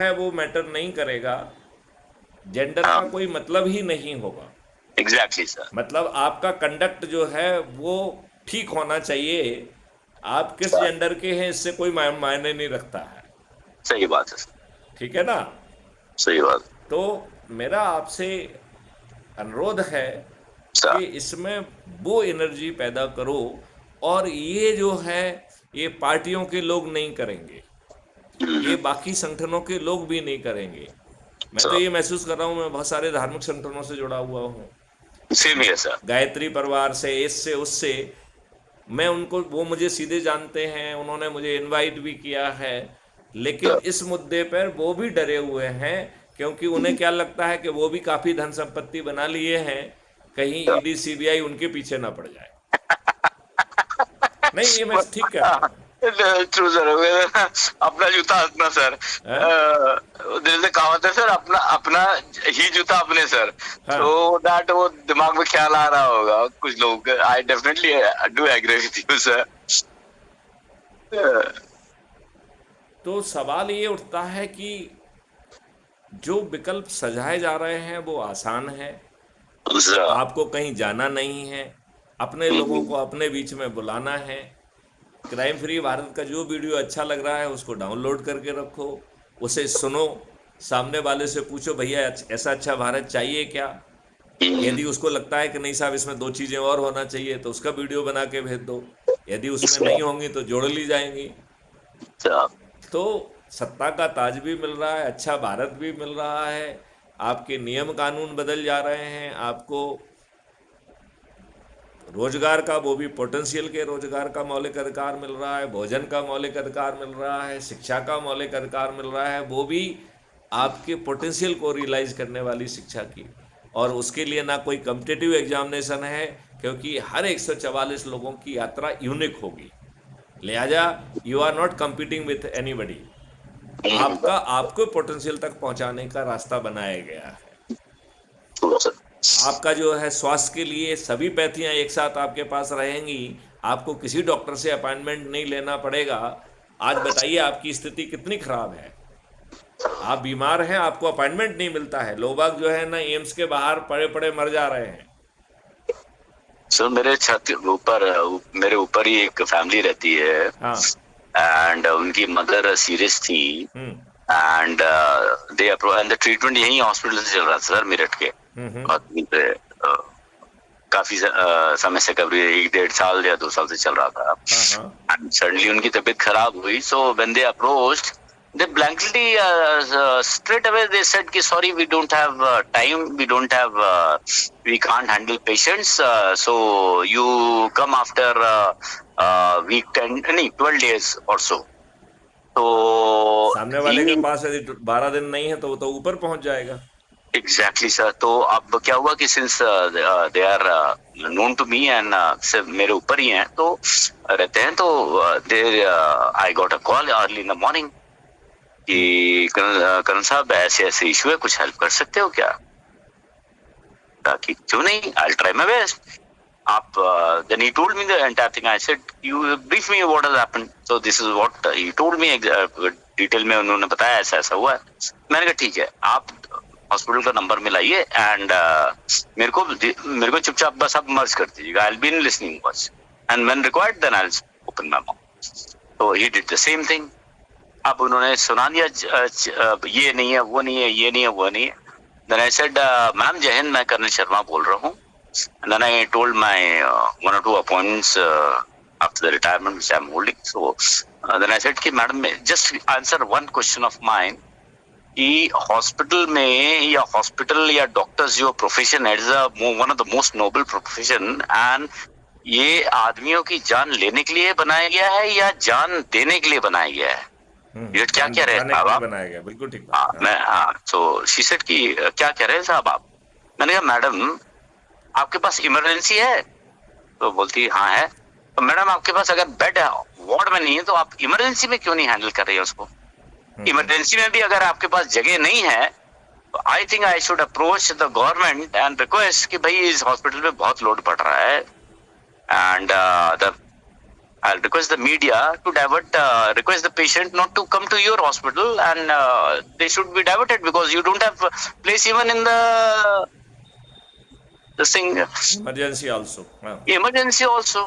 है वो मैटर नहीं करेगा, जेंडर हाँ, का कोई मतलब ही नहीं होगा। Exactly sir. मतलब आपका कंडक्ट जो है वो ठीक होना चाहिए। आप किस सर, जेंडर के हैं इससे कोई मायने नहीं रखता है। सही बात है सर। ठीक है ना? सही बात। तो मेरा आपसे अनुरोध है सर। कि इसमें वो एनर्जी पैदा करो, और ये जो है ये पार्टियों के लोग नहीं करेंगे, ये बाकी संगठनों के लोग भी नहीं करेंगे। मैं तो सर, ये महसूस कर रहा हूँ, मैं बहुत सारे धार्मिक संगठनों से जुड़ा हुआ हूँ, सेम हियर सर। गायत्री परिवार से, इससे उससे। मैं उनको, वो मुझे सीधे जानते हैं, उन्होंने मुझे इनवाइट भी किया है, लेकिन सर, इस मुद्दे पर वो भी डरे हुए हैं, क्योंकि उन्हें क्या लगता है कि वो भी काफ़ी धन संपत्ति बना लिए हैं, कहीं ईडी सीबीआई उनके पीछे ना पड़ जाए। नहीं, ये मैं ठीक कह रहा हूँ। True sir. अपना जूता अपना सर। हाँ, दिल से कहावत है सर, अपना अपना ही जूता अपने सर। हाँ। तो दैट वो दिमाग में ख्याल आ रहा होगा कुछ लोग। I definitely do agree with you sir. तो सवाल ये उठता है कि जो विकल्प सजाए जा रहे हैं वो आसान है। आपको कहीं जाना नहीं है, अपने लोगों को अपने बीच में बुलाना है। क्राइम फ्री भारत का जो वीडियो अच्छा लग रहा है उसको डाउनलोड करके रखो, उसे सुनो, सामने वाले से पूछो भैया ऐसा अच्छा भारत चाहिए क्या। यदि उसको लगता है कि नहीं साहब इसमें दो चीज़ें और होना चाहिए तो उसका वीडियो बना के भेज दो। यदि उसमें नहीं होंगी तो जोड़ ली जाएंगी। तो सत्ता का ताज भी मिल रहा है, अच्छा भारत भी मिल रहा है, आपके नियम कानून बदल जा रहे हैं, आपको रोजगार का, वो भी पोटेंशियल के रोजगार का मौलिक अधिकार मिल रहा है, भोजन का मौलिक अधिकार मिल रहा है, शिक्षा का मौलिक अधिकार मिल रहा है, वो भी आपके पोटेंशियल को रियलाइज करने वाली शिक्षा की। और उसके लिए ना कोई कम्पिटिटिव एग्जामिनेशन है, क्योंकि हर 144 लोगों की यात्रा यूनिक होगी। लिहाजा you are not competing with anybody. आपका, आपको पोटेंशियल तक पहुंचाने का रास्ता बनाया गया है। आपका जो है स्वास्थ्य के लिए सभी पैथियां एक साथ आपके पास रहेंगी, आपको किसी डॉक्टर से अपॉइंटमेंट नहीं लेना पड़ेगा। आज बताइए आपकी स्थिति कितनी खराब है, आप बीमार हैं, आपको अपॉइंटमेंट नहीं मिलता है, लोग बाग जो है ना एम्स के बाहर पड़े पड़े मर जा रहे हैं। सर, मेरे छत के ऊपर, मेरे ऊपर ही एक फैमिली रहती है। हाँ। एंड उनकी मदर सीरियस थी। Hmm. And they approve, and the treatment यही हॉस्पिटल से चल रहा था सर, मेरठ के। काफी समय से, करीब 1-1.5 साल या 2 साल से चल रहा था। हाँ, हाँ। एंड सडनली उनकी तबीयत खराब हुई। So when they approached, they blankly straight away they said कि sorry, we don't have time, we can't handle patients, so you come after week 10, नहीं 12 days or so. तो सामने वाले के ही, पास यदि 12 दिन नहीं है तो वो तो ऊपर पहुंच जाएगा। Exactly sir. तो अब क्या हुआ कि since they are known to me and मेरे ऊपर ही हैं, तो रहते हैं, तो they I got a call early in the morning कि करण साहब ऐसे ऐसे इशू है, कुछ हेल्प कर सकते हो क्या? ताकि क्यों नहीं, आई ट्राई माय बेस्ट। आप then he told me the entire thing. I said you brief me what has happened. So this is what he told me. Detail में उन्होंने बताया ऐसा ऐसा हुआ है। मैंने कहा ठीक है, आप हॉस्पिटल का नंबर मिलाइए एंड मेरे को चुपचाप बस आप मर्ज कर दीजिएगा। I will be in listening watch and when required then I will open my mouth. तो he did the same thing. अब उन्होंने सुना दिया, ये नहीं है, वो नहीं है, ये नहीं है, वो नहीं है। देन आई सेड मैम जय हिंद, मैं कर्नल शर्मा बोल रहा हूँ। And then I told my 1 or 2 appointments after the retirement which I'm holding. So then I said कि madam, just answer one question of mine कि हॉस्पिटल में या हॉस्पिटल या डॉक्टर्स जो प्रोफेशन है, one of the most noble profession, and ये आदमियों की जान लेने के लिए बनाया गया है या जान देने के लिए बनाया गया है? ये क्या जान कह रहे हैं बचाने के साहब लिए आप? बनाया गया, बिल्कुल ठीक हाँ, बात है। मैं, हाँ, तो शी सेड कि क्या कह रहे हैं साहब आप? मैंने कहा मैडम आपके पास इमरजेंसी है? तो बोलती हाँ है। तो मैडम आपके पास अगर बेड है, वार्ड में नहीं है, तो आप इमरजेंसी में क्यों नहीं हैंडल कर रही है उसको? इमरजेंसी में भी अगर आपके पास जगह नहीं है, तो I think I should approach the government and request कि भाई इस हॉस्पिटल में बहुत लोड पड़ रहा है and the I'll request the media to request the patient not to come to your hospital, and they should be diverted because you don't have place even in the thing emergency also. हाँ, emergency also.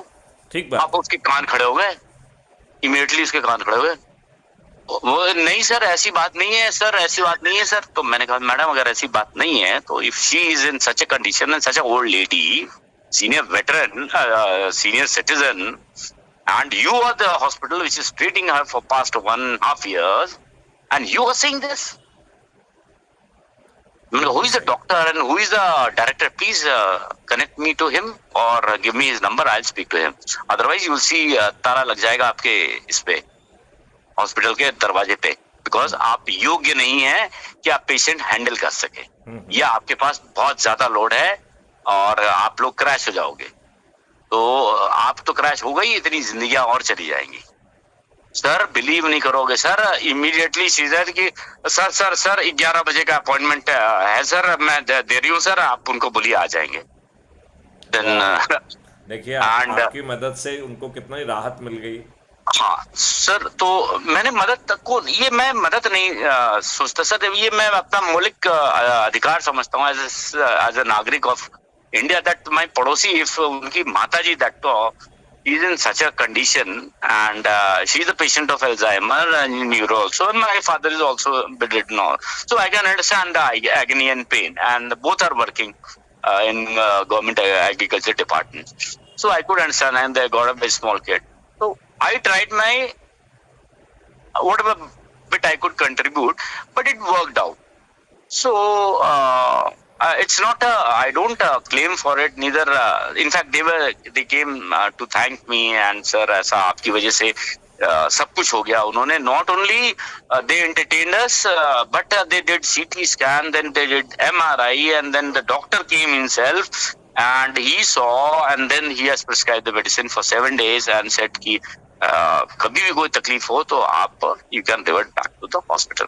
ठीक बात आप उसके कान खड़े हो गए, immediately उसके कान खड़े हो गए। वो नहीं सर ऐसी बात नहीं है, सर ऐसी बात नहीं है सर। तो मैंने कहा मैडम अगर ऐसी बात नहीं है तो if she is in such a condition and such a old lady, senior veteran, senior citizen, and you are the hospital which is treating her for past 1.5 years, and you are saying this. I mean, who is the doctor and who is the director? Please connect me to him or give me his number. I'll speak to him. Otherwise, you will see ताला लग जाएगा आपके इस पे hospital के दरवाजे पे, because आप योग्य नहीं है कि आप पेशेंट हैंडल कर सके, या आपके पास बहुत ज्यादा लोड है और आप लोग क्रैश हो जाओगे। तो आप तो क्रैश हो गई, इतनी जिंदगियां और चली जाएंगी। सर बिलीव नहीं करोगे सर, इमीडिएटली सीजर की सर सर सर 11 बजे का अपॉइंटमेंट है सर, मैं दे रही हूँ सर, आप उनको बोलिए आ जाएंगे। देखिए आपकी मदद से उनको कितनी राहत मिल गई। हाँ सर, तो मैंने मदद तक को, ये मैं मदद नहीं सोचता सर, ये मैं अपना मौलिक अधिकार समझता हूँ एज ए नागरिक ऑफ इंडिया, दैट माय पड़ोसी इफ उनकी माता जी that is in such a condition and she is a patient of Alzheimer and neuro also, and my father is also bedridden now, so I can understand the agony and pain, and both are working in government agriculture department, so I could understand, and they got a very small kid, so I tried my whatever bit I could contribute, but it worked out. So it's not I don't claim for it neither. In fact, they came to thank me and sir, ऐसा आपकी वजह से सब कुछ हो गया। उन्होंने not only they entertained us, but they did CT scan, then they did MRI, and then the doctor came himself and he saw, and then he has prescribed the medicine for 7 days and said कि कभी भी कोई तकलीफ हो तो आप you can revert back to the hospital.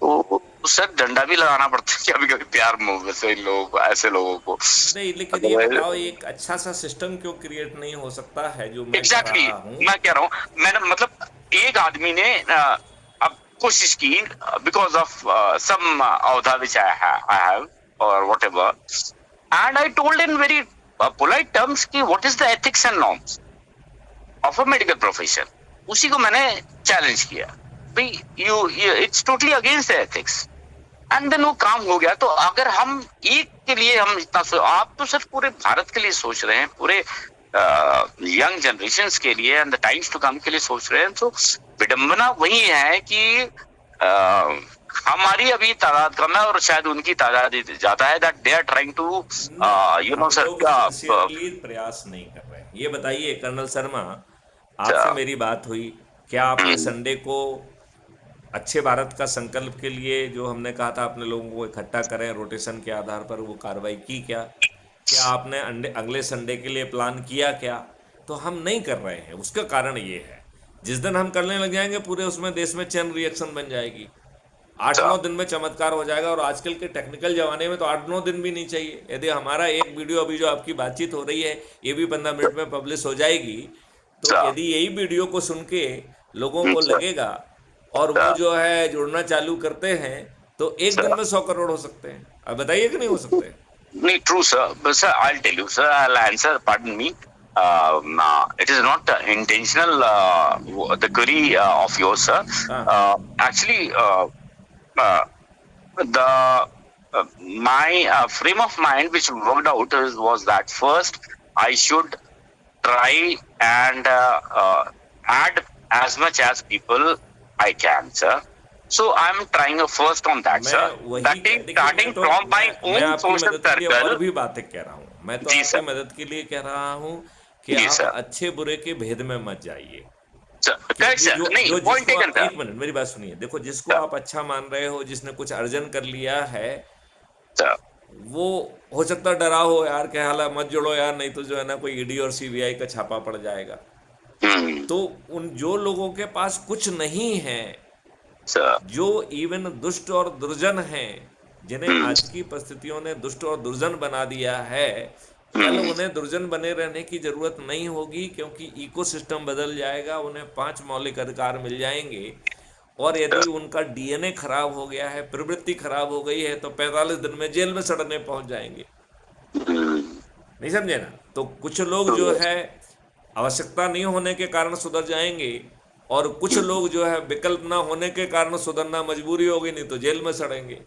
तो sir डंडा भी लगाना पड़ता है कभी कभी प्यार में से लोग, ऐसे लोगों को। नहीं, लेकिन ये बताओ एक अच्छा सा सिस्टम क्यों क्रिएट नहीं हो सकता है जो मैं एग्जैक्टली मैं कह रहा हूँ, मैंने मतलब एक आदमी ने अब कोशिश की बिकॉज ऑफ सम औधा which I have or whatever, and I told in very polite terms कि what is the ethics and norms of a medical profession. उसी को मैंने चैलेंज किया, भाई you it's totally against the ethics, and then वो काम हो गया। तो अगर हम एक के लिए हम इतना आप तो सिर्फ पूरे भारत के लिए सोच रहे हैं, पूरे यंग जनरेशंस के लिए and the times to come के लिए सोच रहे हैं, तो विडंबना वही है कि हमारी अभी तादाद कम है और शायद उनकी तादाद ज्यादा है, that they are trying to you know sir प्रयास नहीं कर रहे हैं। ये बताइए कर्नल शर्मा, आपसे मेरी बात हुई, क्या आपने संडे को अच्छे भारत का संकल्प के लिए जो हमने कहा था अपने लोगों को इकट्ठा करें रोटेशन के आधार पर, वो कार्रवाई की क्या आपने अगले संडे के लिए प्लान किया क्या? तो हम नहीं कर रहे हैं। उसका कारण ये है, जिस दिन हम करने लग जाएंगे पूरे उसमें देश में चेन रिएक्शन बन जाएगी, 8-9 दिन में चमत्कार हो जाएगा। और आजकल के टेक्निकल जमाने में तो 8-9 दिन भी नहीं चाहिए। यदि हमारा एक वीडियो अभी जो आपकी बातचीत हो रही है ये भी 15 मिनट में पब्लिश हो जाएगी, तो यदि यही वीडियो को सुन के लोगों को लगेगा और वो जो है जुड़ना चालू करते हैं तो एक दिन में 100 करोड़ हो सकते हैं। अब बताइए कि नहीं हो सकते? नहीं, true sir, but sir, I'll tell you, sir, I'll answer. Pardon me. It is not intentional. The query of yours, sir. Actually, my frame of mind, which worked out, was that first I should try and add as much as people I can, sir. So I'm trying first on that, sir. That is starting from my own social circle. और भी बातें कह रहा हूँ मैं, तो आपकी मदद के लिए कह रहा हूँ कि आप अच्छे बुरे के भेद में मत जाइए। एक मिनट मेरी बात सुनिए। देखो, जिसको आप अच्छा मान रहे हो, जिसने कुछ अर्जन कर लिया है, वो हो सकता डरा हो यार, क्या हाल है, मत जोड़ो यार, नहीं तो जो है ना कोई ईडी और सीबीआई का छापा पड़ जाएगा। तो उन जो लोगों के पास कुछ नहीं है, जो इवन दुष्ट और दुर्जन हैं, जिन्हें आज की परिस्थितियों ने दुष्ट और दुर्जन बना दिया है, कल उन्हें दुर्जन बने रहने की जरूरत नहीं होगी, क्योंकि इकोसिस्टम बदल जाएगा, उन्हें 5 मौलिक अधिकार मिल जाएंगे। और यदि उनका डीएनए खराब हो गया है, प्रवृत्ति खराब हो गई है, तो 45 दिन में जेल में सड़ने पहुंच जाएंगे। नहीं समझे ना? तो कुछ लोग जो है आवश्यकता नहीं होने के कारण सुधर जाएंगे, और कुछ लोग जो है विकल्प ना होने के कारण सुधरना मजबूरी होगी, नहीं तो जेल में सड़ेंगे।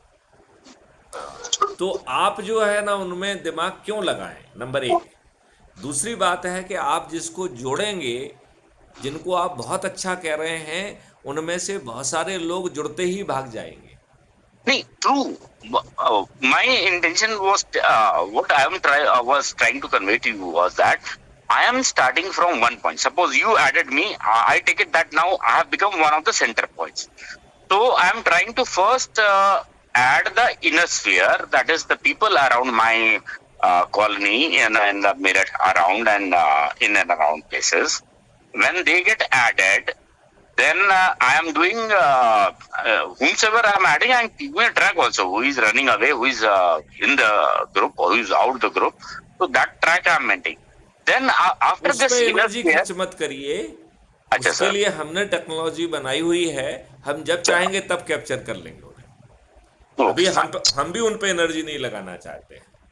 तो आप जो है ना उनमें दिमाग क्यों लगाएं, नंबर एक। दूसरी बात है कि आप जिसको जोड़ेंगे, जिनको आप बहुत अच्छा कह रहे हैं, उनमें से बहुत सारे लोग जुड़ते ही भाग जाएंगे। नहीं, true. My intention was what was trying to convey to you was that I am starting from one point. Suppose you added me, I take it that now I have become one of the center points. So I am trying to first add the inner sphere, that is the people around my colony and the Meerut around and in and around places. When they get added, then I am doing whomsoever I am adding, I am keeping a track also. Who is running away, who is in the group, who is out the group. So that track I am maintaining. Then after उस this पे inner energy sphere, खर्च मत करिए। अच्छा उसके sir, लिए हमने technology बनाई हुई है, हम जब चाहेंगे तब कैप्चर कर लेंगे उन्हें। अभी ओके फाइन। हम भी उन पे एनर्जी नहीं लगाना चाहते हैं।